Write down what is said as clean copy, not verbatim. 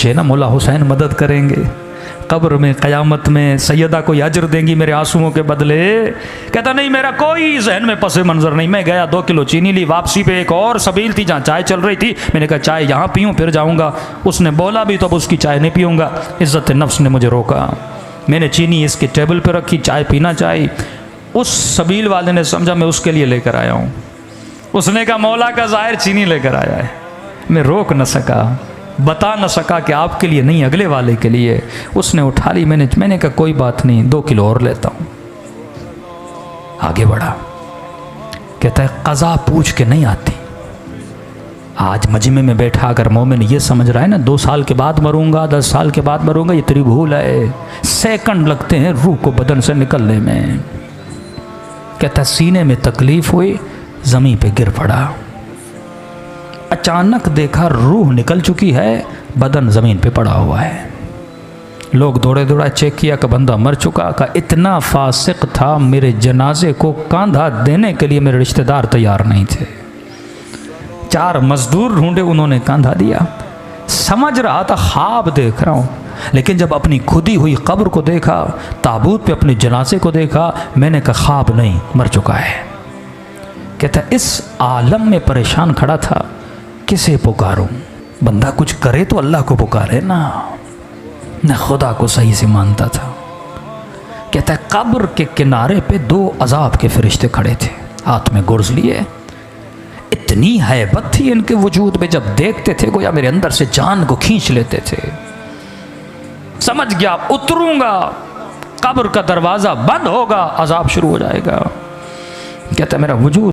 सोचे ना मौला हुसैन मदद करेंगे, कब्र में क़यामत में सैयदा को अजर देंगी मेरे आंसुओं के बदले। कहता नहीं, मेरा कोई जहन में पस मंज़र नहीं। मैं गया 2 किलो चीनी ली, वापसी पे एक और सबील थी जहाँ चाय चल रही थी, मैंने कहा चाय यहाँ पीऊँ फिर जाऊँगा। उसने बोला भी तो अब उसकी चाय नहीं पीऊँगा। इज़्ज़त नफ्स ने मुझे रोका, मैंने चीनी इसके टेबल पर रखी, चाय पीना चाहिए। उस सबील वाले ने समझा मैं उसके लिए लेकर आया हूँ। उसने कहा मौला का ज़ाहिर चीनी लेकर आया है। मैं रोक न सका, बता न सका कि आपके लिए नहीं अगले वाले के लिए। उसने उठा ली, मैंने कहा कोई बात नहीं, 2 किलो और लेता हूँ। आगे बढ़ा, कहता है क़ज़ा पूछ के नहीं आती। आज मजमे में बैठा अगर मोमिन ये समझ रहा है ना 2 साल के बाद मरूंगा, 10 साल के बाद मरूंगा, ये तेरी भूल है। सेकंड लगते हैं रूह को बदन से निकलने में। कहता सीने में तकलीफ हुई, ज़मीन पे गिर पड़ा, अचानक देखा रूह निकल चुकी है, बदन ज़मीन पे पड़ा हुआ है। लोग दौड़े दौड़ा चेक किया कि बंदा मर चुका। का इतना फासिक था, मेरे जनाजे को कंधा देने के लिए मेरे रिश्तेदार तैयार नहीं थे। 4 मजदूर ढूंढे, उन्होंने कंधा दिया। समझ रहा था ख्वाब देख रहा हूँ, लेकिन जब अपनी खुदी हुई कब्र को देखा, ताबूत पे अपने जनाजे को देखा, मैंने कहा ख्वाब नहीं, मर चुका है। कहता इस आलम में परेशान खड़ा था, किसे पुकारूं? बंदा कुछ करे तो अल्लाह को पुकारे ना, न खुदा को सही से मानता था। कहता है कब्र के किनारे पे 2 अजाब के फरिश्ते खड़े थे, हाथ में गुर्ज लिए। इतनी हैबत थी इनके वजूद में, जब देखते थे गोया मेरे अंदर से जान को खींच लेते थे। समझ गया उतरूंगा, कब्र का दरवाज़ा बंद होगा, अजाब शुरू हो जाएगा। कहता है मेरा वजूद